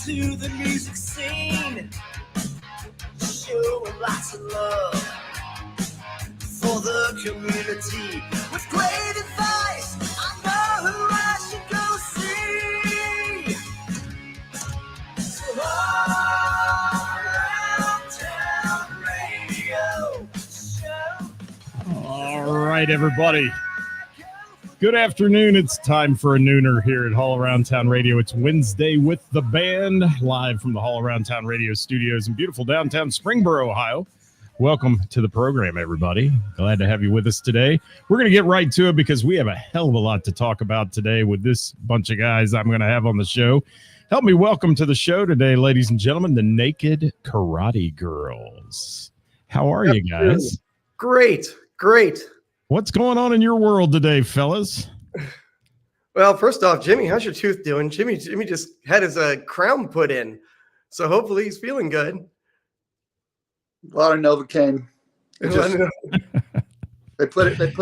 to the music scene, showing lots of love for the community. With great advice, I know who I should go see. So All Around Town Radio Show. All right, everybody. Good afternoon. It's time for a nooner here at All Around Town Radio. It's Wednesday with the band, live from the All Around Town Radio studios in beautiful downtown Springboro, Ohio. Welcome to the program, everybody. Glad to have you with us today. We're going to get right to it because we have a hell of a lot to talk about today with this bunch of guys I'm going to have on the show. Help me welcome to the show today, ladies and gentlemen, the Naked Karate Girls. How are you guys? Great. What's going on in your world today, fellas? Well, first off, Jimmy, how's your tooth doing? Jimmy just had his crown put in, so hopefully he's feeling good. A lot of Novocaine. They put it in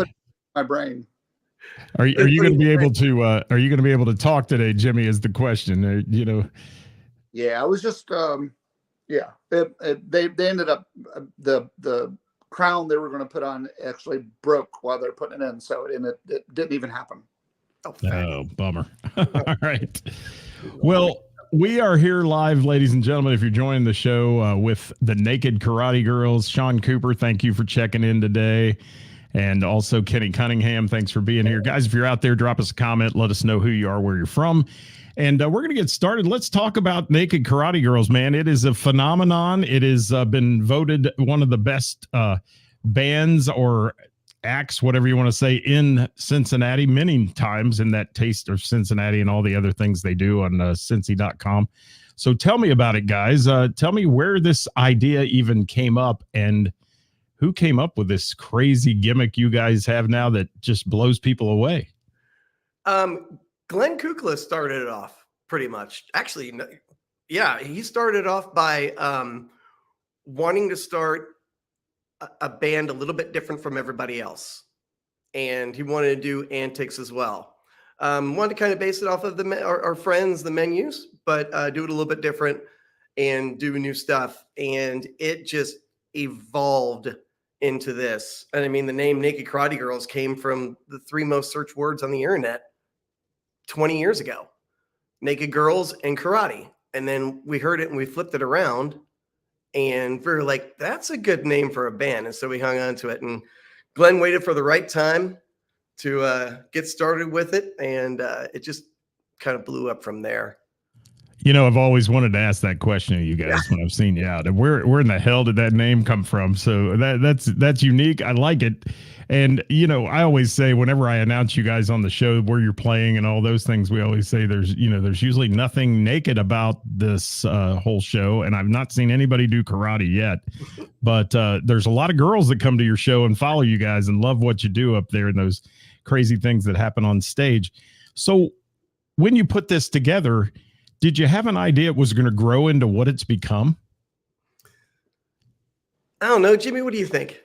my brain. Are you going to be able to? Are you going to be able to talk today, Jimmy? Is the question? Yeah, I was just They ended up the crown they were going to put on actually broke while they're putting it in, so it didn't even happen. Oh, bummer. All right. Well, we are here live, ladies and gentlemen. If you're joining the show with the Naked Karate Girls, Sean Cooper, thank you for checking in today. And also Kenny Cunningham, thanks for being here. Guys, if you're out there, drop us a comment. Let us know who you are, where you're from. And we're going to get started. Let's talk about Naked Karate Girls, man. It is a phenomenon. It has been voted one of the best bands or acts, whatever you want to say, in Cincinnati many times, in that Taste of Cincinnati and all the other things they do on Cincy.com. So tell me about it, guys. Tell me where this idea even came up and who came up with this crazy gimmick you guys have now that just blows people away. Glenn Kukla started it off pretty much. Actually, yeah, he started off by wanting to start a band a little bit different from everybody else. And he wanted to do antics as well. Wanted to kind of base it off of our friends, the Menus, but do it a little bit different and do new stuff. And it just evolved into this. And I mean, the name Naked Karate Girls came from the 3 most searched words on the internet 20 years ago: naked girls and karate. And then we heard it and we flipped it around and we were like, that's a good name for a band. And so we hung on to it, and Glenn waited for the right time to get started with it. And it just kind of blew up from there. You know, I've always wanted to ask that question to you guys when I've seen you out. And where in the hell did that name come from? So that's unique. I like it. And, you know, I always say whenever I announce you guys on the show where you're playing and all those things, we always say there's usually nothing naked about this whole show. And I've not seen anybody do karate yet. But there's a lot of girls that come to your show and follow you guys and love what you do up there and those crazy things that happen on stage. So when you put this together, did you have an idea it was going to grow into what it's become? I don't know. Jimmy, what do you think?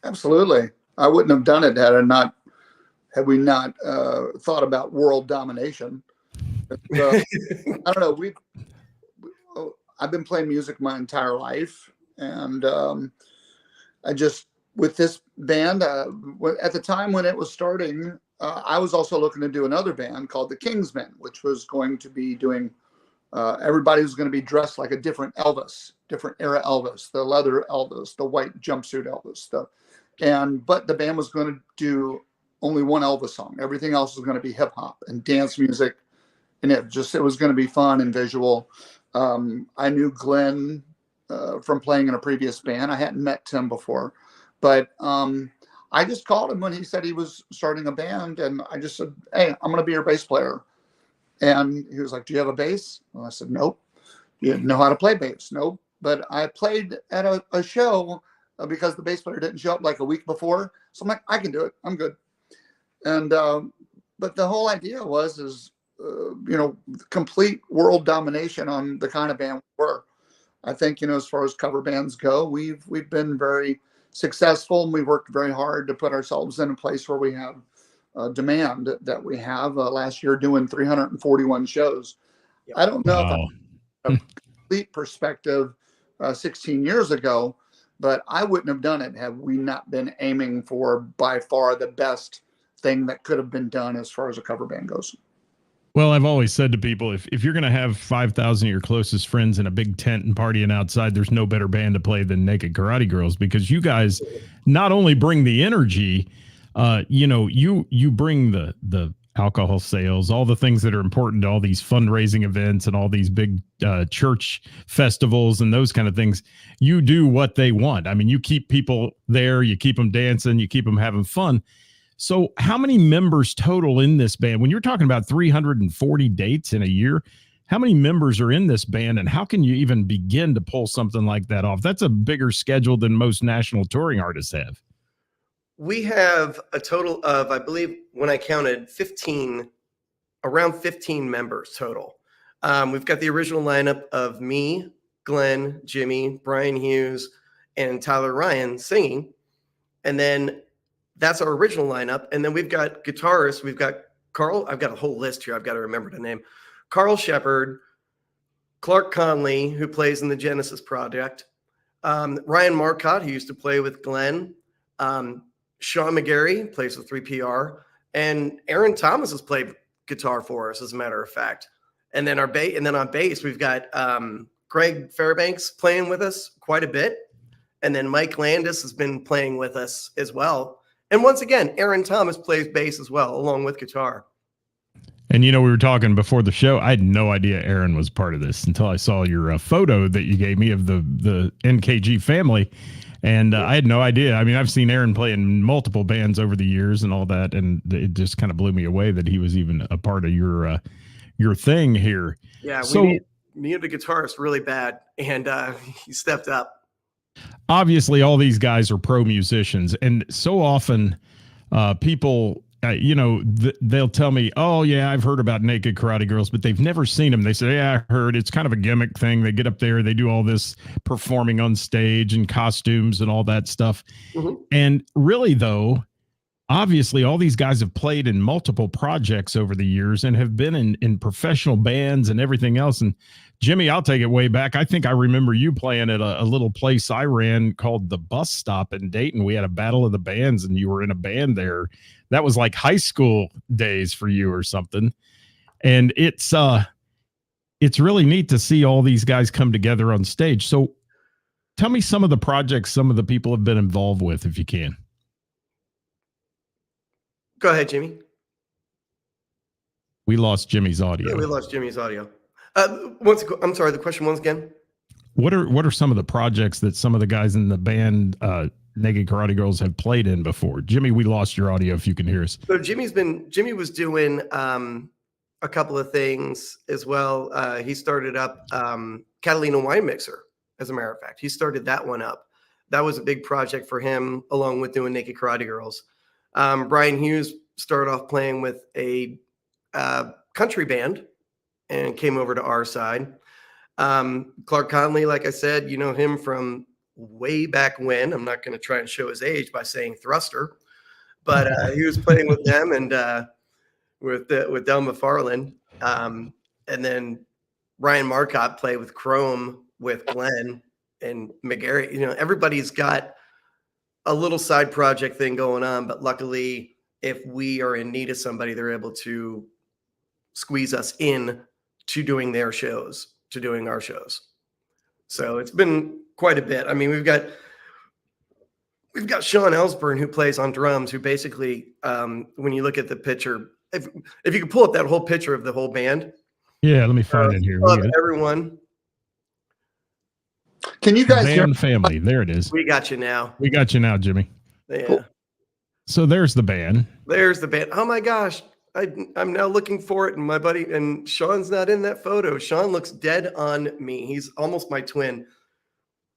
Absolutely. I wouldn't have done it had we not thought about world domination. But, I don't know. I've been playing music my entire life, and I just, with this band, at the time when it was starting, I was also looking to do another band called the Kingsmen, which was going to be doing, everybody was going to be dressed like a different Elvis, different era Elvis, the leather Elvis, the white jumpsuit Elvis, but the band was going to do only one Elvis song. Everything else was going to be hip hop and dance music. And it was going to be fun and visual. I knew Glenn from playing in a previous band. I hadn't met Tim before, but I just called him when he said he was starting a band, and I just said, "Hey, I'm going to be your bass player." And he was like, "Do you have a bass?" And I said, "Nope." "You know how to play bass?" "Nope." But I played at a show because the bass player didn't show up like a week before. So I'm like, I can do it. I'm good. And but the whole idea is complete world domination on the kind of band we were. I think, as far as cover bands go, we've been very successful, and we worked very hard to put ourselves in a place where we have demand that we have. Last year doing 341 shows. Yep. I don't know Wow. a complete perspective 16 years ago, but I wouldn't have done it had we not been aiming for by far the best thing that could have been done as far as a cover band goes. Well, I've always said to people, if you're going to have 5,000 of your closest friends in a big tent and partying outside, there's no better band to play than Naked Karate Girls, because you guys not only bring the energy, you bring the alcohol sales, all the things that are important to all these fundraising events and all these big church festivals and those kind of things. You do what they want. I mean, you keep people there, you keep them dancing, you keep them having fun. So how many members total in this band? When you're talking about 340 dates in a year, how many members are in this band, and how can you even begin to pull something like that off? That's a bigger schedule than most national touring artists have. We have a total of, I believe, when I counted, around 15 members total. We've got the original lineup of me, Glenn, Jimmy, Brian Hughes, and Tyler Ryan singing. And then that's our original lineup. And then we've got guitarists. We've got Carl. I've got a whole list here. I've got to remember the name. Carl Shepard, Clark Conley, who plays in the Genesis Project, Ryan Marcotte, who used to play with Glenn, Sean McGarry plays with 3PR, and Aaron Thomas has played guitar for us, as a matter of fact. And then on bass, we've got Greg Fairbanks playing with us quite a bit. And then Mike Landis has been playing with us as well. And once again, Aaron Thomas plays bass as well, along with guitar. And, we were talking before the show. I had no idea Aaron was part of this until I saw your photo that you gave me of the NKG family. And I had no idea. I mean, I've seen Aaron play in multiple bands over the years and all that. And it just kind of blew me away that he was even a part of your thing here. Yeah, so, we needed a guitarist really bad. And he stepped up. Obviously, all these guys are pro musicians, and so often people, they'll tell me, "Oh, yeah, I've heard about Naked Karate Girls," but they've never seen them. They say, "Yeah, I heard. It's kind of a gimmick thing. They get up there, they do all this performing on stage and costumes and all that stuff." Mm-hmm. And really, though, obviously, all these guys have played in multiple projects over the years and have been in professional bands and everything else. And Jimmy, I'll take it way back. I think I remember you playing at a little place I ran called the Bus Stop in Dayton. We had a battle of the bands, and you were in a band there. That was like high school days for you or something. And it's really neat to see all these guys come together on stage. So tell me some of the projects some of the people have been involved with, if you can. Go ahead, Jimmy. We lost Jimmy's audio. Yeah, we lost Jimmy's audio. I'm sorry, the question once again. What are some of the projects that some of the guys in the band Naked Karate Girls have played in before? Jimmy, we lost your audio if you can hear us. So Jimmy was doing a couple of things as well. He started up Catalina Wine Mixer, as a matter of fact. He started that one up. That was a big project for him, along with doing Naked Karate Girls. Brian Hughes started off playing with a country band and came over to our side. Clark Conley, like I said, you know him from way back when. I'm not going to try and show his age by saying Thruster, but he was playing with them and with Del McFarland. And then Ryan Marcotte played with Chrome with Glenn and McGarry. Everybody's got a little side project thing going on, but luckily, if we are in need of somebody, they're able to squeeze us in to doing their shows, to doing our shows. So it's been quite a bit. I mean, we've got Sean Ellsburn, who plays on drums, who basically, when you look at the picture, if you could pull up that whole picture of the whole band. Yeah, let me find it here. Everyone. Can you guys hear? Family, there it is. We got you now. We got you now, Jimmy. Yeah. Cool. So there's the band. There's the band. Oh my gosh. I'm now looking for it, and my buddy and Sean's not in that photo. Sean looks dead on me. He's almost my twin.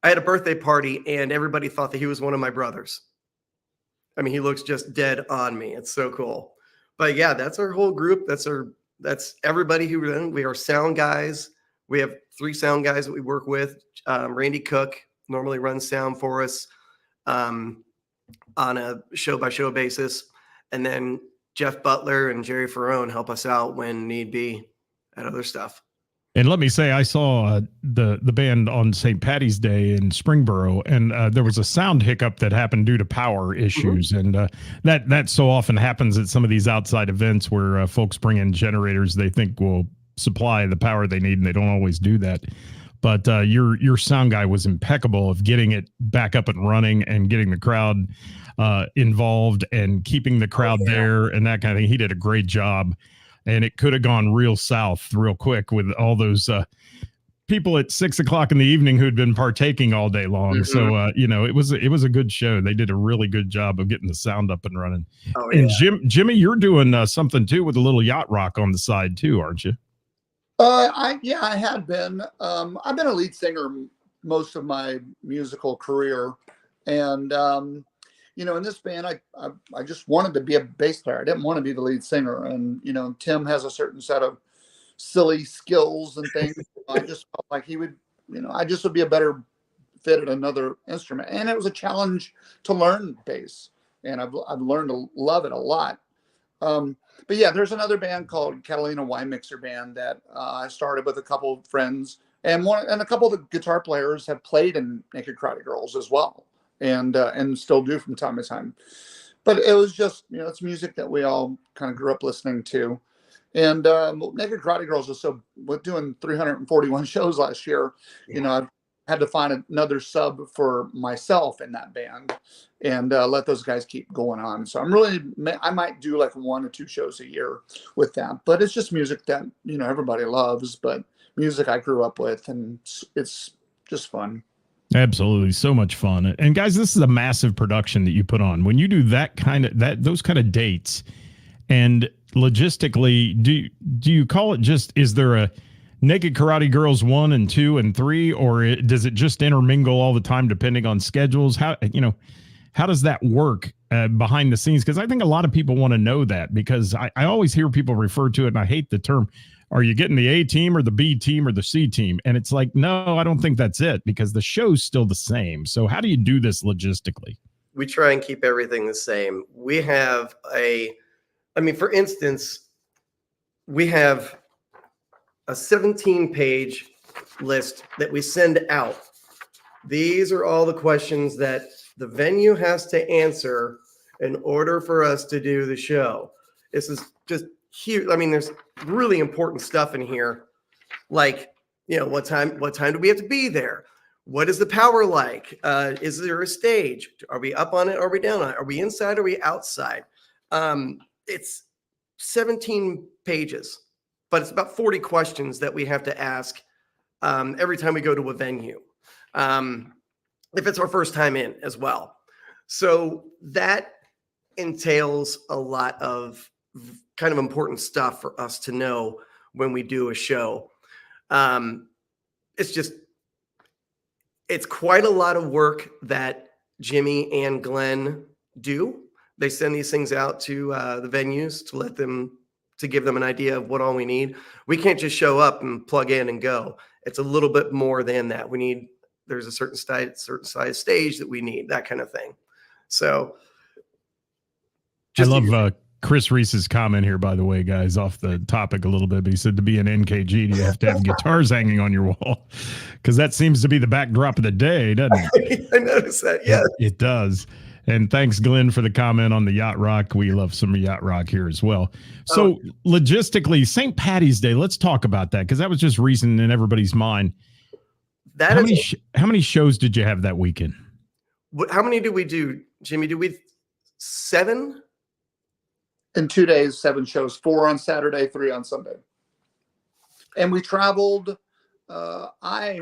I had a birthday party, and everybody thought that he was one of my brothers. I mean, he looks just dead on me. It's so cool. But yeah, that's our whole group. That's everybody who we are sound guys. We have 3 sound guys that we work with. Randy Cook normally runs sound for us on a show-by-show basis, and then Jeff Butler and Jerry Ferrone help us out when need be at other stuff. And let me say, I saw the band on St. Patty's Day in Springboro, and there was a sound hiccup that happened due to power issues, and that so often happens at some of these outside events where folks bring in generators they think will supply the power they need, and they don't always do that. But your sound guy was impeccable of getting it back up and running and getting the crowd involved and keeping the crowd there and that kind of thing. He did a great job. And it could have gone real south real quick with all those people at 6 o'clock in the evening who'd been partaking all day long. So, it was a good show. They did a really good job of getting the sound up and running. Oh, and Jimmy, you're doing something too with a little yacht rock on the side too, aren't you? I had been. I've been a lead singer most of my musical career, and in this band, I just wanted to be a bass player. I didn't want to be the lead singer. And, Tim has a certain set of silly skills and things. I just felt like he would, I just would be a better fit at another instrument. And it was a challenge to learn bass. And I've learned to love it a lot. But yeah, there's another band called Catalina Wine Mixer Band that I started with a couple of friends. And a couple of the guitar players have played in Naked Karate Girls as well. And still do from time to time. But it was just, it's music that we all kind of grew up listening to. And Naked Karate Girls we're doing 341 shows last year. Yeah. I've had to find another sub for myself in that band and let those guys keep going on. So I might do like 1 or 2 shows a year with them. But it's just music that, everybody loves, but music I grew up with, and it's just fun. Absolutely. So much fun. And guys, this is a massive production that you put on. When you do those kind of dates, and logistically, do you call it is there a Naked Karate Girls 1 and 2 and 3, or does it just intermingle all the time depending on schedules? How does that work behind the scenes? Because I think a lot of people want to know that, because I always hear people refer to it, and I hate the term, are you getting the A team or the B team or the C team? And it's like, no, I don't think that's it, because the show's still the same. So how do you do this logistically? We try and keep everything the same. We have for instance, we have a 17-page list that we send out. These are all the questions that the venue has to answer in order for us to do the show. This is just huge. There's really important stuff in here, like, what time do we have to be there? What is the power like? Is there a stage? Are we up on it? Are we down on it? Are we inside? Are we outside? It's 17 pages, but it's about 40 questions that we have to ask every time we go to a venue, if it's our first time in as well. So that entails a lot of kind of important stuff for us to know when we do a show. It's quite a lot of work that Jimmy and Glenn do. They send these things out to the venues to give them an idea of what all we need. We can't just show up and plug in and go. It's a little bit more than that. There's a certain size stage that we need, that kind of thing. So I love Chris Reese's comment here, by the way, guys, off the topic a little bit, but he said to be an NKG, you have to have guitars hanging on your wall, because that seems to be the backdrop of the day, doesn't it? I noticed that. Yeah, it does. And thanks, Glenn, for the comment on the yacht rock. We love some yacht rock here as well. So logistically, St. Patty's Day, let's talk about that, because that was just recent in everybody's mind. How many shows did you have that weekend? How many did we do, Jimmy? Did we 7? In 2 days, 7 shows, 4 on Saturday, 3 on Sunday. And we traveled. I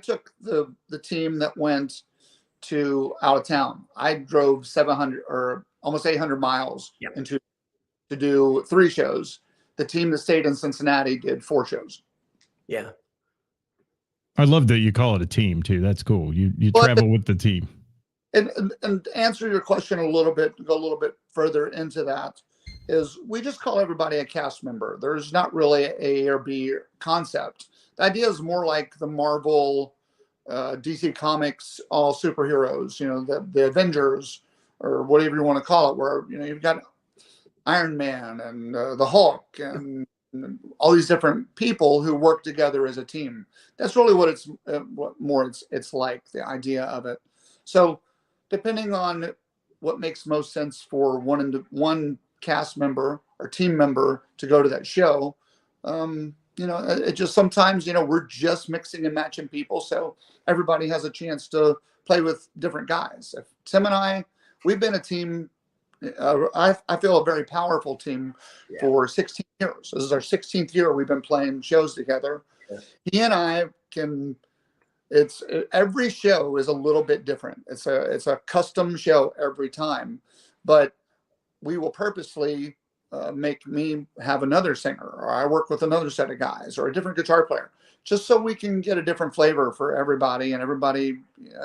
took the team that went to out of town. I drove 700 or almost 800 miles to do 3 shows. The team that stayed in Cincinnati did 4 shows. Yeah. I love that you call it a team too. That's cool. You travel with the team. And answer your question a little bit, go a little bit further into that, is we just call everybody a cast member. There's not really A or B concept. The idea is more like the Marvel, DC Comics, all superheroes, the Avengers, or whatever you want to call it, where, you've got Iron Man and the Hulk and, all these different people who work together as a team. That's really what it's like, the idea of it. So depending on what makes most sense for one cast member or team member to go to that show, it just sometimes, we're just mixing and matching people. So everybody has a chance to play with different guys. If Tim and I, we've been a team. I feel a very powerful team for 16 years. This is our 16th year we've been playing shows together. Yeah. He and I every show is a little bit different. It's a custom show every time, but we will purposely make me have another singer, or I work with another set of guys, or a different guitar player, just so we can get a different flavor for everybody, and everybody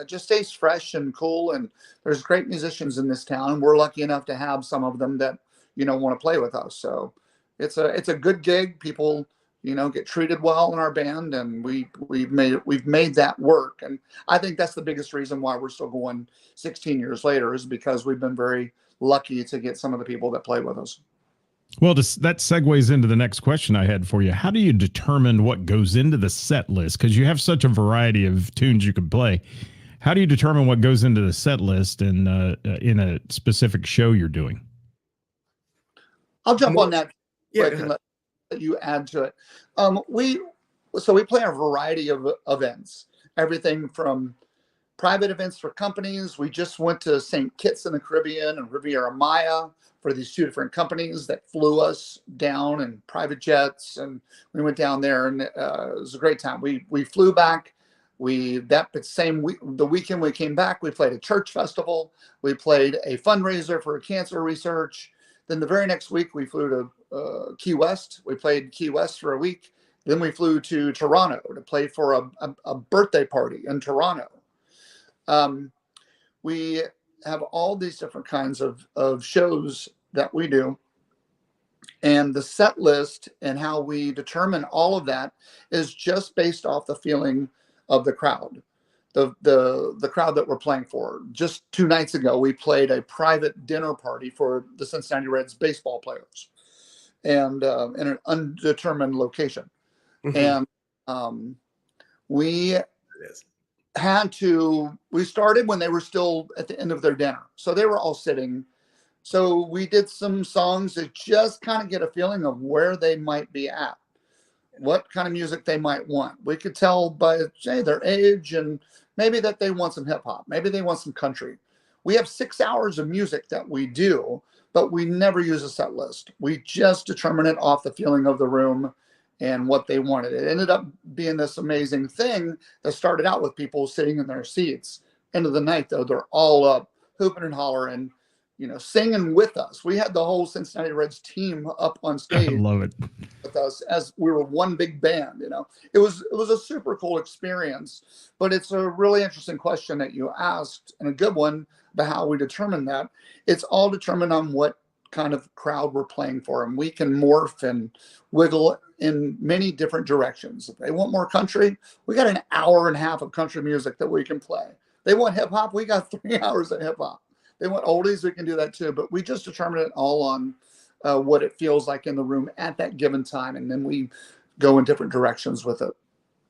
just stays fresh and cool. And there's great musicians in this town. We're lucky enough to have some of them that, want to play with us. So it's a good gig. People, get treated well in our band, and we've made that work. And I think that's the biggest reason why we're still going 16 years later, is because we've been very lucky to get some of the people that play with us. Well, that segues into the next question I had for you. How do you determine what goes into the set list? Because you have such a variety of tunes you can play. How do you determine what goes into the set list in a specific show you're doing? I'll jump on that. Yeah, I can let you add to it. We play a variety of events, everything from private events for companies. We just went to St. Kitts in the Caribbean and Riviera Maya for these two different companies that flew us down in private jets, and we went down there, and it was a great time. We flew back. The weekend we came back, we played a church festival. We played a fundraiser for cancer research. Then the very next week we flew to Key West. We played Key West for a week. Then we flew to Toronto to play for a birthday party in Toronto. We have all these different kinds of shows that we do, and the set list and how we determine all of that is just based off the feeling of the crowd, the crowd that we're playing for. Just 2 nights ago, we played a private dinner party for the Cincinnati Reds baseball players, and in an undetermined location. Mm-hmm. And we started when they were still at the end of their dinner. So they were all sitting. So we did some songs that just kind of get a feeling of where they might be at, what kind of music they might want. We could tell by, say, their age, and maybe that they want some hip hop. Maybe they want some country. We have 6 hours of music that we do, but we never use a set list. We just determine it off the feeling of the room and what they wanted. It ended up being this amazing thing that started out with people sitting in their seats. End of the night, though, they're all up, hooping and hollering, singing with us. We had the whole Cincinnati Reds team up on stage. I love it. With us as we were one big band. It was a super cool experience. But it's a really interesting question that you asked, and a good one, about how we determine that. It's all determined on what kind of crowd we're playing for, and we can morph and wiggle in many different directions. If they want more country, we got an hour and a half of country music that we can play. They want hip hop, we got 3 hours of hip hop. They want oldies, we can do that too. But we just determine it all on what it feels like in the room at that given time, and then we go in different directions with it.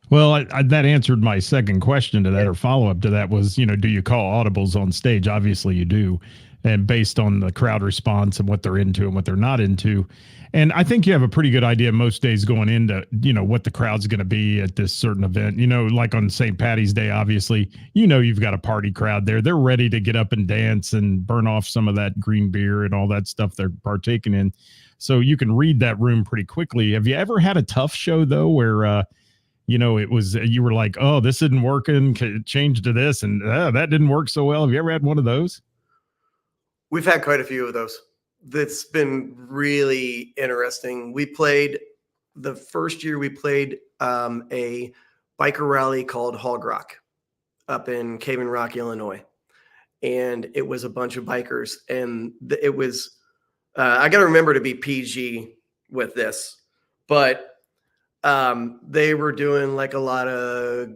Well, that answered my second question to that, or follow-up to that was, do you call audibles on stage? Obviously you do. And based on the crowd response and what they're into and what they're not into. And I think you have a pretty good idea most days going into, what the crowd's going to be at this certain event. Like on St. Patty's Day, obviously, you've got a party crowd there. They're ready to get up and dance and burn off some of that green beer and all that stuff they're partaking in. So you can read that room pretty quickly. Have you ever had a tough show, though, where, it was, you were like, oh, this isn't working, change to this, and that didn't work so well? Have you ever had one of those? We've had quite a few of those. That's been really interesting. The first year we played a biker rally called Hog Rock up in Cave and Rock, Illinois. And it was a bunch of bikers. And it was, I got to remember to be PG with this, but they were doing like a lot of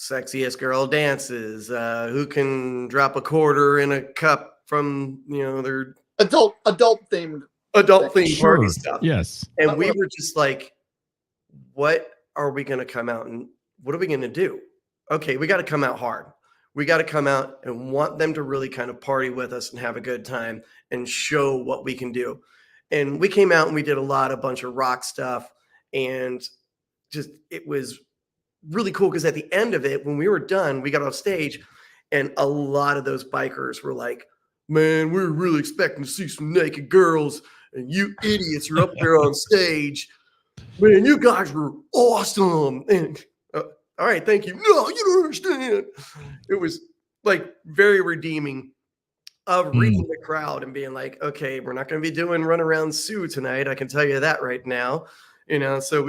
sexiest girl dances, who can drop a quarter in a cup from their adult themed adult themed party Sure. stuff. Yes. And we were just like, what are we going to come out and what are we going to do? Okay, we got to come out hard. We got to come out and want them to really kind of party with us and have a good time and show what we can do. And we came out and we did a bunch of rock stuff, and just it was really cool because at the end of it, when we were done, we got off stage and a lot of those bikers were like, man, we were really expecting to see some naked girls, and you idiots are up there on stage. Man, you guys were awesome. And all right, thank you. No, you don't understand. It was like very redeeming of reading the crowd and being like, okay, we're not going to be doing Run Around Sue tonight. I can tell you that right now. So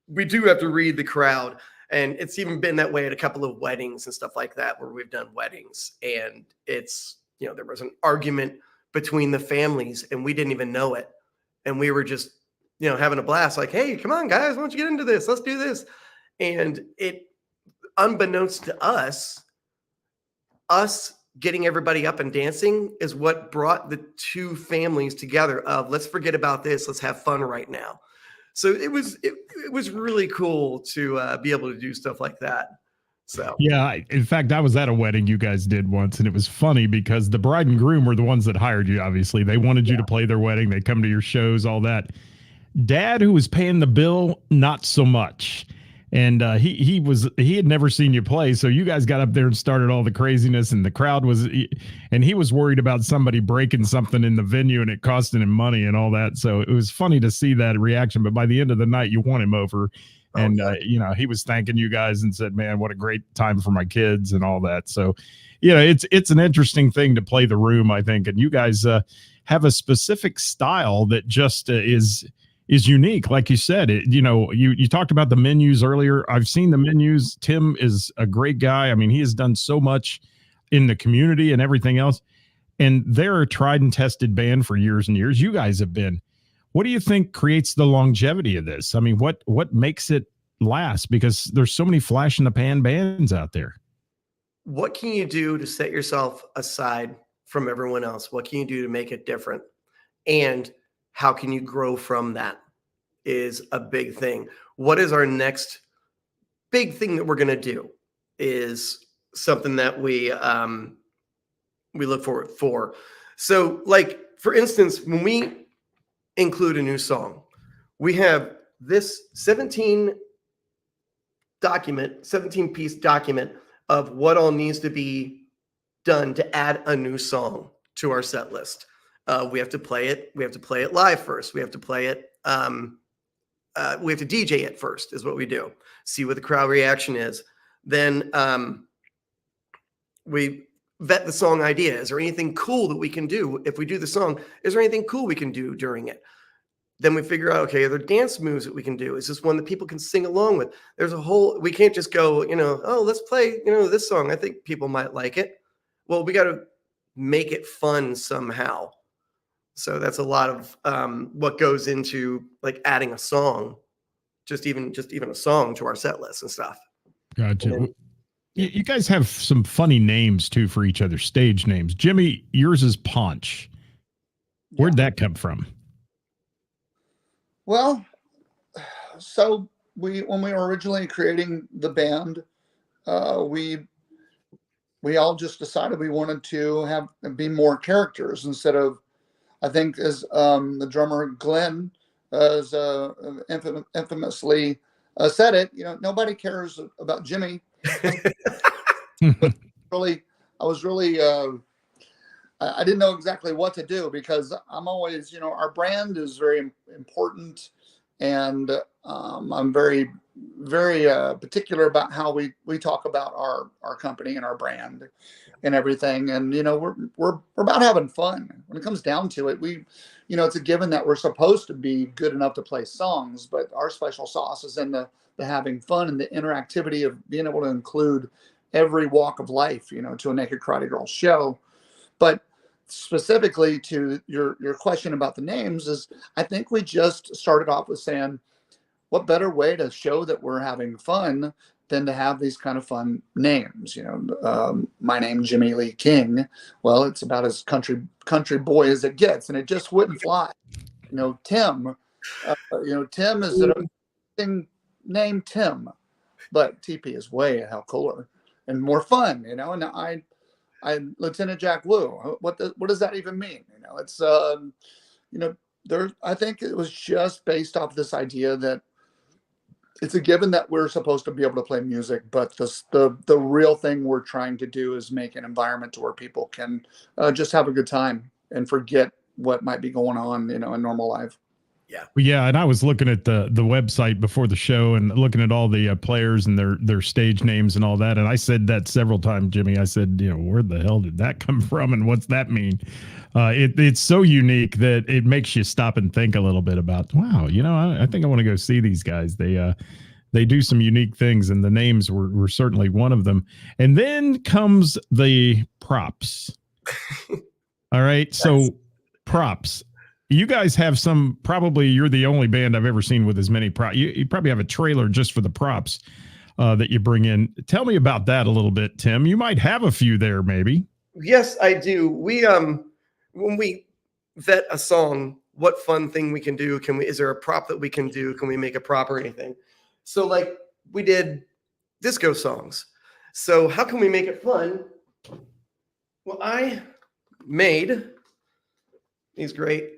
we do have to read the crowd. And it's even been that way at a couple of weddings and stuff like that, where we've done weddings. And it's, there was an argument between the families and we didn't even know it. And we were just, having a blast, like, hey, come on, guys, why don't you get into this? Let's do this. And it, unbeknownst to us getting everybody up and dancing is what brought the two families together of let's forget about this. Let's have fun right now. So it was really cool to be able to do stuff like that. So yeah, in fact, I was at a wedding you guys did once, and it was funny because the bride and groom were the ones that hired you. Obviously, they wanted you to play their wedding. They come to your shows, all that. Dad, who was paying the bill, not so much. And he had never seen you play, so you guys got up there and started all the craziness, and the crowd was, and he was worried about somebody breaking something in the venue and it costing him money and all that. So it was funny to see that reaction. But by the end of the night, you won him over, and he was thanking you guys and said, "Man, what a great time for my kids and all that." So, it's an interesting thing to play the room, I think, and you guys have a specific style that just is unique. Like you said, you talked about the menus earlier. I've seen the menus. Tim is a great guy. I mean, he has done so much in the community and everything else. And they're a tried and tested band for years and years. You guys have been. What do you think creates the longevity of this? I mean, what makes it last? Because there's so many flash in the pan bands out there. What can you do to set yourself aside from everyone else? What can you do to make it different? And how can you grow from that is a big thing. What is our next big thing that we're going to do is something that we look forward for. So like, for instance, when we include a new song, we have this 17 piece document of what all needs to be done to add a new song to our set list. We have to play it. We have to play it live first. We have to play it. We have to DJ it first is what we do. See what the crowd reaction is. Then we vet the song idea. Is there anything cool that we can do? If we do the song, is there anything cool we can do during it? Then we figure out, okay, are there dance moves that we can do? Is this one that people can sing along with? We can't just go, let's play, this song. I think people might like it. Well, we got to make it fun somehow. So that's a lot of what goes into like adding a song, just even a song to our set list and stuff. Gotcha. Then, you guys have some funny names too for each other, stage names. Jimmy, yours is Paunch. Where'd that come from? Well, so when we were originally creating the band, we all just decided we wanted to be more characters instead of, I think, as the drummer Glenn has infamously said it, nobody cares about Jimmy. I didn't know exactly what to do because I'm always, our brand is very important, and I'm very, very particular about how we talk about our company and our brand and everything. And, we're about having fun. When it comes down to it, it's a given that we're supposed to be good enough to play songs, but our special sauce is in the having fun and the interactivity of being able to include every walk of life, to a Naked Karate Girls show. But specifically to your question about the names is, I think we just started off with saying, what better way to show that we're having fun tend to have these kind of fun names. My name, Jimmy Lee King. Well, it's about as country boy as it gets, and it just wouldn't fly. Tim. Tim is an thing named Tim, but TP is way a hell cooler and more fun. And I Lieutenant Jack Blue. What does that even mean? It's I think it was just based off this idea that it's a given that we're supposed to be able to play music, but the real thing we're trying to do is make an environment to where people can just have a good time and forget what might be going on, in normal life. Yeah, and I was looking at the website before the show and looking at all the players and their stage names and all that, and I said that several times, Jimmy. I said, where the hell did that come from, and what's that mean? It's so unique that it makes you stop and think a little bit about, wow, I think I want to go see these guys. They do some unique things, and the names were certainly one of them. And then comes the props. All right, so props. You guys have probably you're the only band I've ever seen with as many props. You probably have a trailer just for the props that you bring in. Tell me about that a little bit, Tim. You might have a few there, maybe. Yes, I do. We when we vet a song, what fun thing we can do? Is there a prop that we can do? Can we make a prop or anything? So like we did disco songs. So how can we make it fun? Well, I made these great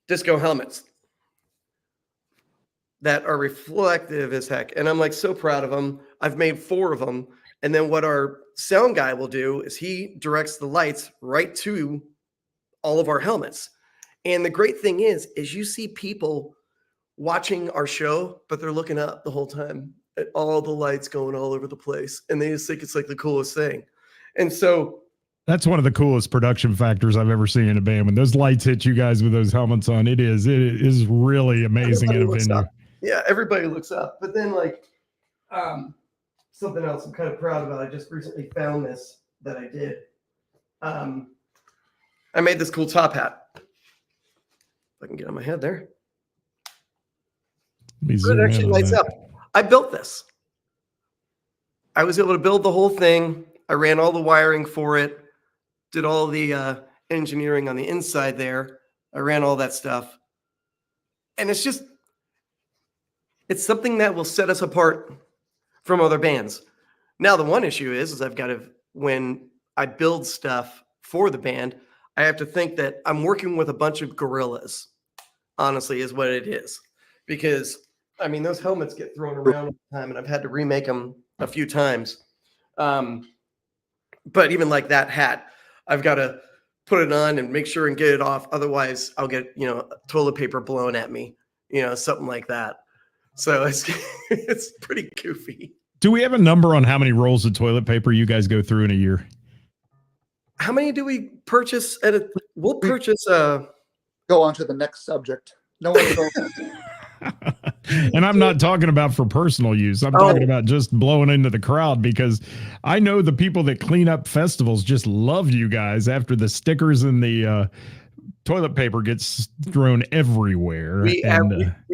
disco helmets that are reflective as heck. And I'm like so proud of them. I've made 4 of them. And then what our sound guy will do is he directs the lights right to all of our helmets. And the great thing is you see people watching our show, but they're looking up the whole time at all the lights going all over the place. And they just think it's like the coolest thing. And so that's one of the coolest production factors I've ever seen in a band. When those lights hit you guys with those helmets on, it is really amazing in a venue. Yeah, everybody looks up. But then something else I'm kind of proud about. I just recently found this that I did. I made this cool top hat. If I can get on my head there. It actually lights up. I built this. I was able to build the whole thing. I ran all the wiring for it. Did all the engineering on the inside there. I ran all that stuff. And it's something that will set us apart from other bands. Now, the one issue is I've got to, when I build stuff for the band, I have to think that I'm working with a bunch of gorillas, honestly, is what it is. Because, those helmets get thrown around all the time, and I've had to remake them a few times. But even like that hat, I've got to put it on and make sure and get it off. Otherwise, I'll get, toilet paper blown at me, something like that. So it's pretty goofy. Do we have a number on how many rolls of toilet paper you guys go through in a year? How many do we purchase we'll purchase Go on to the next subject. No one goes. And I'm not talking about for personal use. I'm talking about just blowing into the crowd, because I know the people that clean up festivals just love you guys after the stickers and the toilet paper gets thrown everywhere. We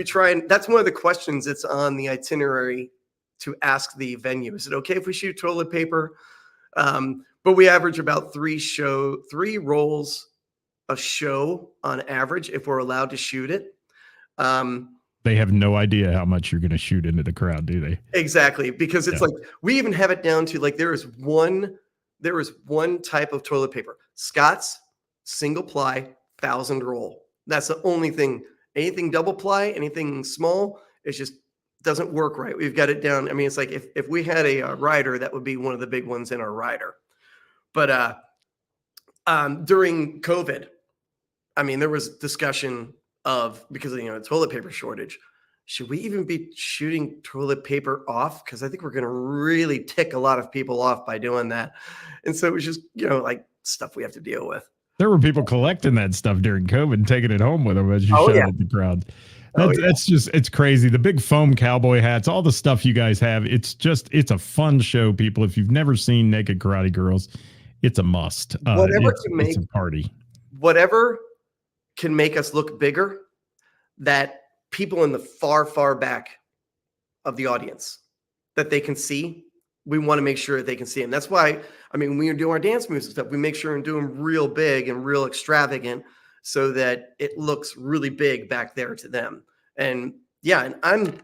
try, and that's one of the questions that's on the itinerary to ask the venue. Is it okay if we shoot toilet paper? But we average about 3 rolls a show on average if we're allowed to shoot it. They have no idea how much you're going to shoot into the crowd, do they? Exactly, because it's like we even have it down to like there is one type of toilet paper, Scott's single ply 1,000 roll. That's the only thing. Anything double ply, anything small, it just doesn't work right. We've got it down. It's like if we had a rider, that would be one of the big ones in our rider. But during COVID, there was discussion of, because of the toilet paper shortage, should we even be shooting toilet paper off? Because I think we're going to really tick a lot of people off by doing that. And so it was just like stuff we have to deal with. There were people collecting that stuff during COVID and taking it home with them as you shot at the crowd. It's crazy. The big foam cowboy hats, all the stuff you guys have. It's a fun show, people. If you've never seen Naked Karate Girls, it's a must. It's a party. Whatever can make us look bigger, that people in the far, far back of the audience that they can see, we want to make sure that they can see them. That's why, I mean, when we do our dance moves and stuff, we make sure and do them real big and real extravagant so that it looks really big back there to them. And yeah, and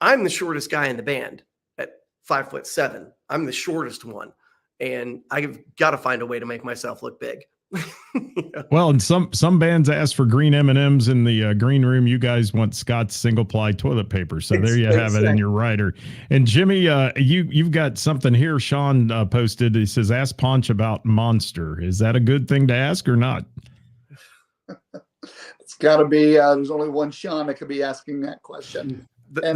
I'm the shortest guy in the band at 5'7". I'm the shortest one, and I've got to find a way to make myself look big. Yeah. Well, and some bands ask for green M&Ms in the green room. You guys want Scott's single ply toilet paper, so there you have it in your rider. And Jimmy, you've got something here. Sean posted. He says, "Ask Ponch about Monster." Is that a good thing to ask or not? It's got to be. There's only one Sean that could be asking that question.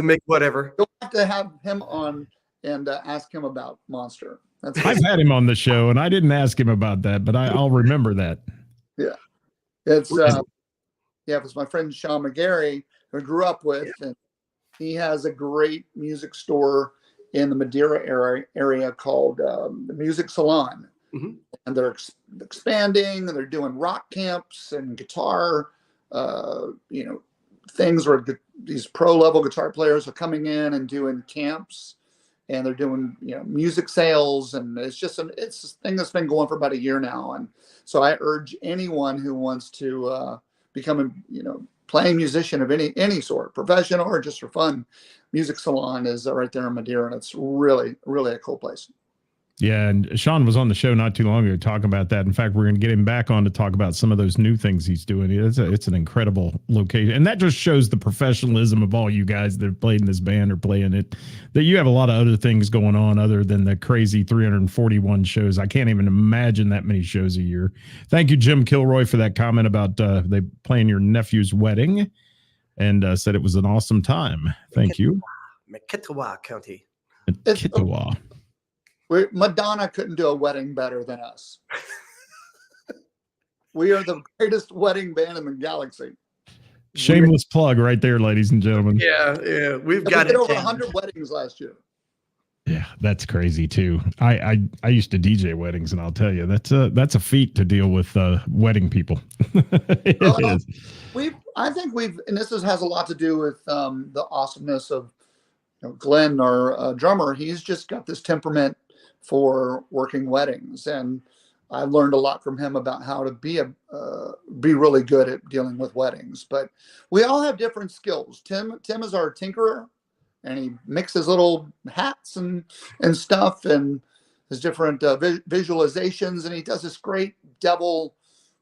Make whatever. You'll have to have him on and ask him about Monster. I've had him on the show, and I didn't ask him about that, but I'll remember that. Yeah, it's it was my friend Sean McGarry who I grew up with, and he has a great music store in the Madeira area called the Music Salon, and they're expanding, and they're doing rock camps and guitar, things where these pro level guitar players are coming in and doing camps. And they're doing, music sales, and it's a thing that's been going for about a year now. And so I urge anyone who wants to become a, playing musician of any sort, professional or just for fun, Music Salon is right there in Madeira, and it's really, really a cool place. Yeah, and Sean was on the show not too long ago talking about that. In fact, we're going to get him back on to talk about some of those new things he's doing. It's an incredible location, and that just shows the professionalism of all you guys that have played in this band or playing it, that you have a lot of other things going on other than the crazy 341 shows. I can't even imagine that many shows a year. Thank you, Jim Kilroy, for that comment about they playing your nephew's wedding, and said it was an awesome time. Thank you. Meketawa County. Meketawa. Madonna couldn't do a wedding better than us. We are the greatest wedding band in the galaxy. Shameless plug right there, ladies and gentlemen. Yeah. We've We got did it. over 100 weddings last year. Yeah, that's crazy too. I used to DJ weddings, and I'll tell you that's a feat to deal with wedding people. It is. I think and this has a lot to do with the awesomeness of Glenn, our drummer. He's just got this temperament for working weddings, and I learned a lot from him about how to be really good at dealing with weddings. But we all have different skills. Tim is our tinkerer, and he mixes little hats and stuff, and his different visualizations, and he does this great devil.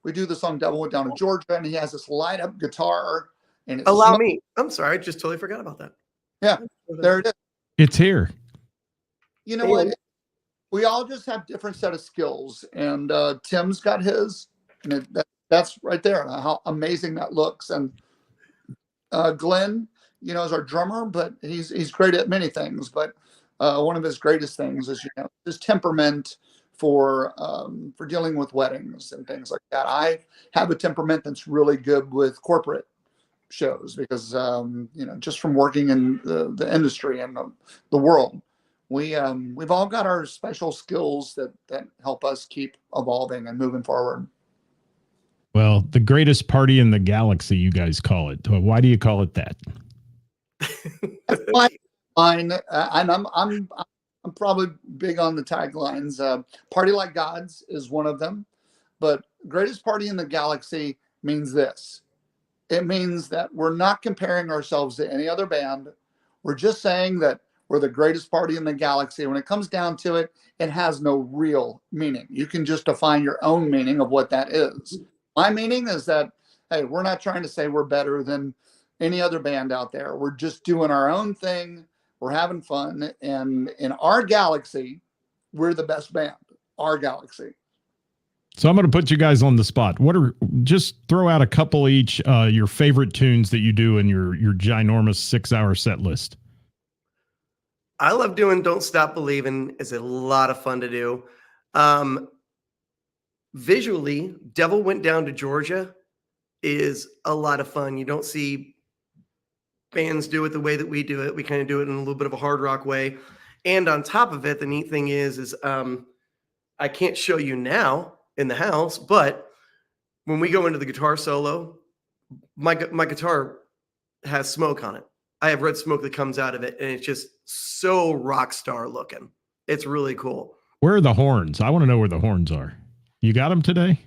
We do this on Devil Went Down to Georgia, and he has this light up guitar. And Allow me. I'm sorry, I just totally forgot about that. Yeah, there it is. It's here. You know what? We all just have different set of skills, and Tim's got his, and that's right there. How amazing that looks. And Glenn, is our drummer, but he's great at many things. But one of his greatest things is his temperament for dealing with weddings and things like that. I have a temperament that's really good with corporate shows because just from working in the industry and the world. We've all got our special skills that help us keep evolving and moving forward. Well, the greatest party in the galaxy, you guys call it. Why do you call it that? That's fine. And I'm probably big on the taglines. Party like gods is one of them, but greatest party in the galaxy means this. It means that we're not comparing ourselves to any other band. We're just saying that we're the greatest party in the galaxy. When it comes down to it, it has no real meaning. You can just define your own meaning of what that is. My meaning is that, hey, we're not trying to say we're better than any other band out there. We're just doing our own thing. We're having fun. And in our galaxy, we're the best band, our galaxy. So I'm going to put you guys on the spot. Just throw out a couple each, your favorite tunes that you do in your ginormous 6-hour set list. I love doing Don't Stop Believing. It's a lot of fun to do. Visually, Devil Went Down to Georgia is a lot of fun. You don't see bands do it the way that we do it. We kind of do it in a little bit of a hard rock way. And on top of it, the neat thing is I can't show you now in the house, but when we go into the guitar solo, my guitar has smoke on it. I have red smoke that comes out of it, and it's just so rock star looking. It's really cool. Where are the horns? I want to know where the horns are. You got them today?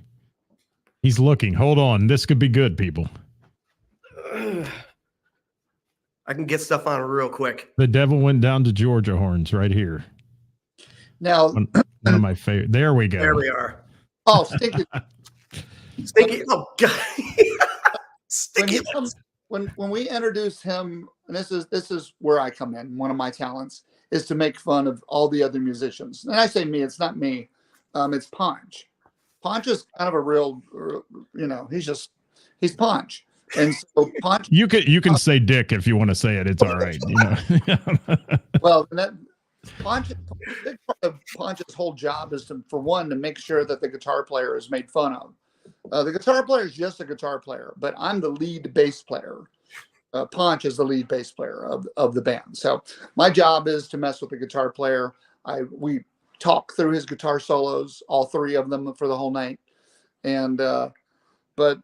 He's looking. Hold on. This could be good, people. I can get stuff on real quick. The devil went down to Georgia horns right here. Now, One of my favorite. There we go. There we are. oh, Stinky. Stinky. Oh God. when, Stinky. he comes, when we introduce him, and this is where I come in. One of my talents is to make fun of all the other musicians. And I say me, it's not me. It's Ponch. Ponch is kind of a real, he's Ponch. And so Ponch. You can say Dick if you want to say it. It's all right. You know? Well, Ponch, big part of Ponch's whole job is to make sure that the guitar player is made fun of. The guitar player is just a guitar player, but I'm the lead bass player. Ponch is the lead bass player of the band. So my job is to mess with the guitar player. We talk through his guitar solos, all three of them for the whole night. And but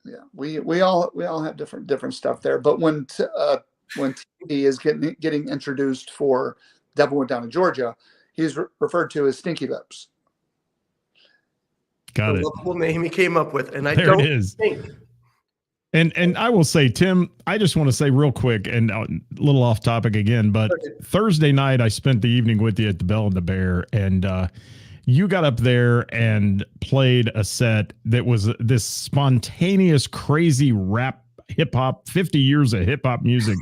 yeah, we all have different stuff there. But when T is getting introduced for Devil Went Down to Georgia, he's referred to as Stinky Lips. Got it. Lovable name he came up with, and I There don't it is. think. And I will say, Tim, I just want to say real quick, and a little off topic again, but Thursday night I spent the evening with you at the Bell and the Bear, and you got up there and played a set that was this spontaneous, crazy rap hip hop, 50 years of hip hop music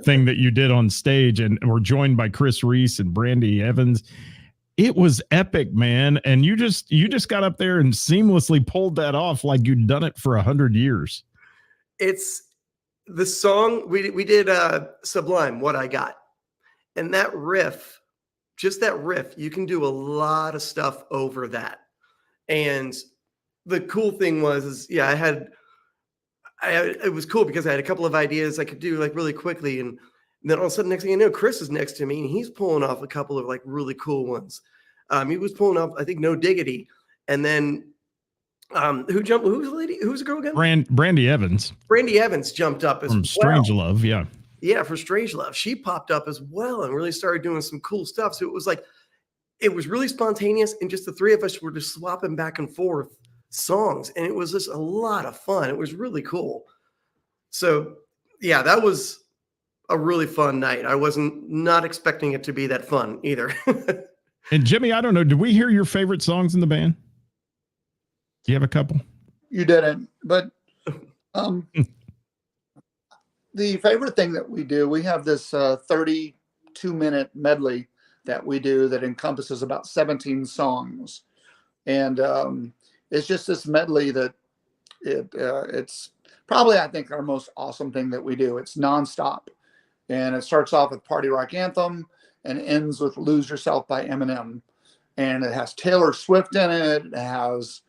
thing that you did on stage, and were joined by Chris Reese and Brandy Evans. It was epic, man. And you just got up there and seamlessly pulled that off like you'd done it for 100 years. It's the song we did Sublime, What I Got. And that riff, just that riff, you can do a lot of stuff over that. And the cool thing was, it was cool because I had a couple of ideas I could do like really quickly. And then all of a sudden, next thing you know, Chris is next to me and he's pulling off a couple of like really cool ones. He was pulling off, I think, No Diggity. And then who jumped? Who's the lady? Who's the girl again? Brandy Evans. Brandy Evans jumped up as From Strange well. Love, yeah. Yeah, for Strange Love. She popped up as well and really started doing some cool stuff. So it was really spontaneous, and just the three of us were just swapping back and forth songs, and it was just a lot of fun. It was really cool. So yeah, that was a really fun night. I wasn't not expecting it to be that fun either. And Jimmy, I don't know, did we hear your favorite songs in the band? Do you have a couple? You didn't, but the favorite thing that we do, we have this 32-minute medley that we do that encompasses about 17 songs. And it's just this medley that it's probably, I think, our most awesome thing that we do. It's nonstop. And it starts off with Party Rock Anthem and ends with Lose Yourself by Eminem. And it has Taylor Swift in it. It has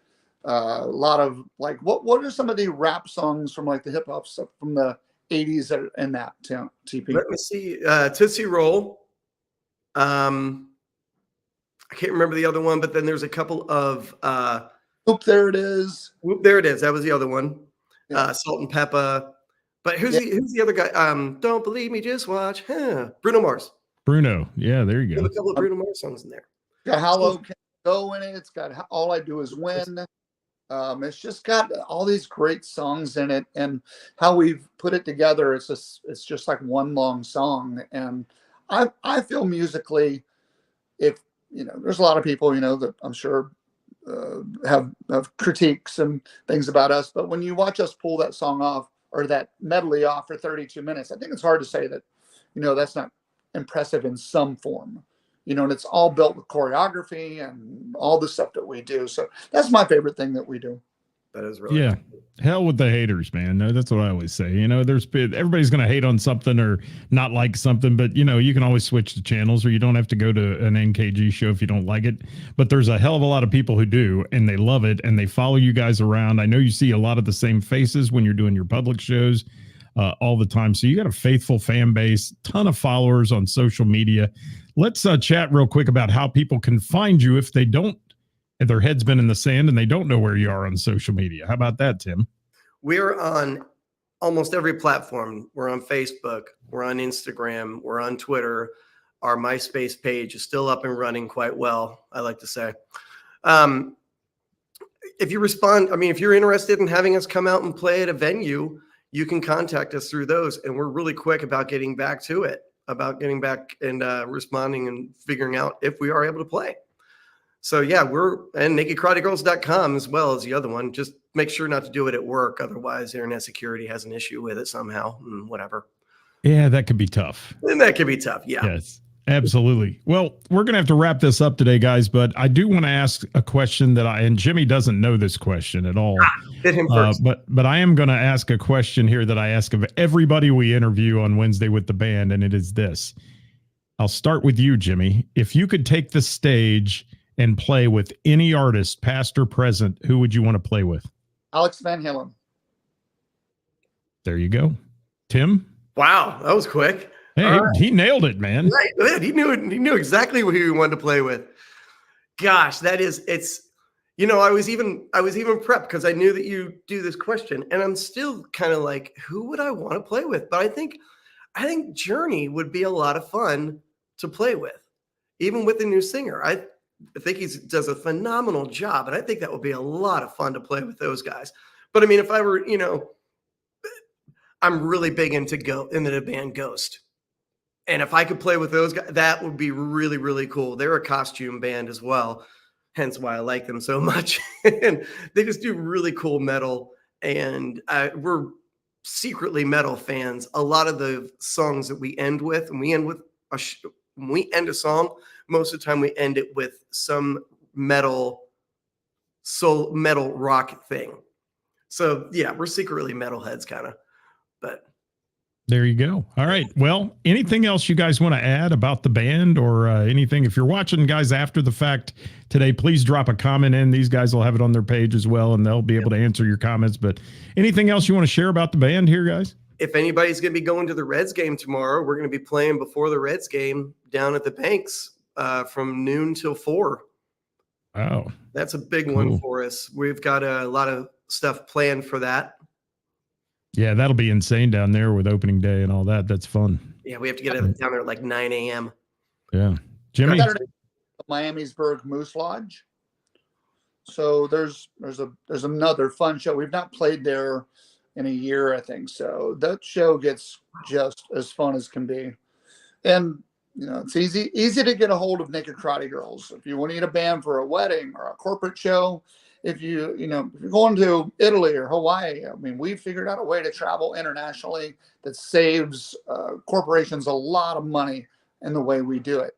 a lot of like, what are some of the rap songs from like the hip hop stuff from the 80s that are in that TP? Let me see. Tootsie Roll. I can't remember the other one, but then there's a couple of Oop, there it is. Whoop, there it is. That was the other one. Yeah. Salt and Pepper. But who's the other guy? Don't Believe Me, Just Watch. Bruno Mars. Bruno. Yeah, there you There's go. a couple of Bruno Mars songs in there. Got How Low Can I Go in it. It's got All I Do Is Win. It's just got all these great songs in it, and how we've put it together. It's just like one long song. And I feel musically, if there's a lot of people that I'm sure have critiques and things about us, but when you watch us pull that song off or that medley off for 32 minutes, I think it's hard to say that that's not impressive in some form. And it's all built with choreography and all the stuff that we do. So that's my favorite thing that we do. That is really Yeah. Hell with the haters, man. No, that's what I always say. Everybody's going to hate on something or not like something, but you can always switch the channels, or you don't have to go to an NKG show if you don't like it. But there's a hell of a lot of people who do, and they love it, and they follow you guys around. I know you see a lot of the same faces when you're doing your public shows all the time. So you got a faithful fan base, ton of followers on social media. Let's chat real quick about how people can find you if their head's been in the sand and they don't know where you are on social media. How about that, Tim? We're on almost every platform. We're on Facebook. We're on Instagram. We're on Twitter. Our MySpace page is still up and running quite well, I like to say. If you respond, I mean, if you're interested in having us come out and play at a venue, you can contact us through those. And we're really quick about getting back to it, about getting back and responding and figuring out if we are able to play. So yeah, and nakedkarategirls.com as well as the other one. Just make sure not to do it at work. Otherwise, internet security has an issue with it somehow and whatever. Yeah, that could be tough. And that could be tough. Yeah. Yes, absolutely. Well, we're going to have to wrap this up today, guys, but I do want to ask a question and Jimmy doesn't know this question at all. Hit him first. But I am going to ask a question here that I ask of everybody we interview on Wednesday with the band, and it is this. I'll start with you, Jimmy. If you could take the stage and play with any artist, past or present, who would you want to play with? Alex Van Halen. There you go. Tim? Wow, that was quick. Hey, he nailed it, man. Right. He knew exactly who he wanted to play with. Gosh, I was even prepped because I knew that you do this question, and I'm still kind of like, who would I want to play with? But I think Journey would be a lot of fun to play with, even with the new singer. I think he does a phenomenal job, and I think that would be a lot of fun to play with those guys. But I mean, if I were, I'm really big into the band Ghost. And if I could play with those guys, that would be really, really cool. They're a costume band as well, hence why I like them so much. And they just do really cool metal. And we're secretly metal fans. A lot of the songs that we end with, when we end a song, most of the time we end it with some metal rock thing. So yeah, we're secretly metalheads kind of, but. There you go. All right. Well, anything else you guys want to add about the band or anything? If you're watching, guys, after the fact today, please drop a comment in. These guys will have it on their page as well, and they'll be able to answer your comments. But anything else you want to share about the band here, guys? If anybody's going to be going to the Reds game tomorrow, we're going to be playing before the Reds game down at the Banks from noon till 4. Oh, that's a big one for us. We've got a lot of stuff planned for that. Yeah, that'll be insane down there with opening day and all that. That's fun. Yeah, we have to get down there at like 9 a.m. Yeah. Jimmy? Saturday, Miamisburg Moose Lodge. So there's another fun show. We've not played there in a year, I think. So that show gets just as fun as can be. And, it's easy to get a hold of Naked Karate Girls. If you want to get a band for a wedding or a corporate show, if you're going to Italy or Hawaii, I mean, we've figured out a way to travel internationally that saves corporations a lot of money in the way we do it.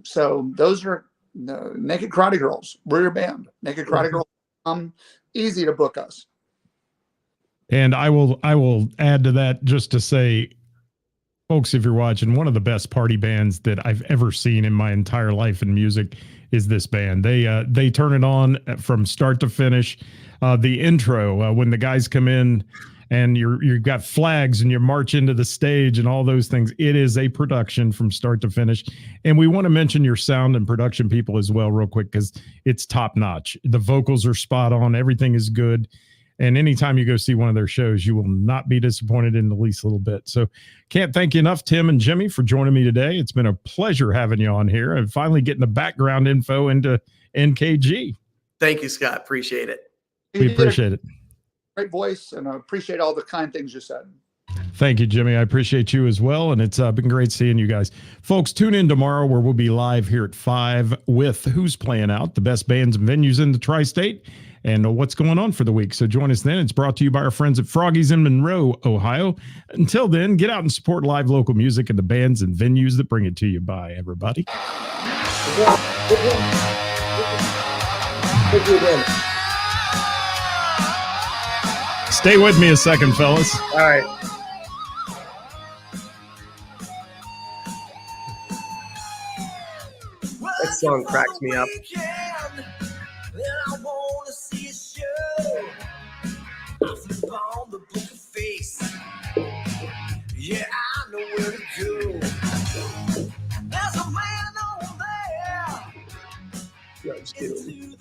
So those are Naked Karate Girls. We're your band. Naked Karate Girls. Easy to book us. And I will add to that just to say, folks, if you're watching, one of the best party bands that I've ever seen in my entire life in music is this band. They turn it on from start to finish. The intro, when the guys come in and you've got flags and you march into the stage and all those things, it is a production from start to finish. And we want to mention your sound and production people as well real quick, because it's top notch. The vocals are spot on. Everything is good. And anytime you go see one of their shows, you will not be disappointed in the least little bit. So can't thank you enough, Tim and Jimmy, for joining me today. It's been a pleasure having you on here and finally getting the background info into NKG. Thank you, Scott. Appreciate it. We appreciate it. Great voice, and I appreciate all the kind things you said. Thank you, Jimmy. I appreciate you as well. And it's been great seeing you guys. Folks, tune in tomorrow where we'll be live here at 5 with Who's Playing Out, the best bands and venues in the tri-state, and what's going on for the week. So join us then. It's brought to you by our friends at Froggy's in Monroe, Ohio. Until then, get out and support live local music and the bands and venues that bring it to you. Bye, everybody. Stay with me a second, fellas. All right. That song cracks me up. Yeah, I know where to go. There's a man over there. Yeah, just kidding.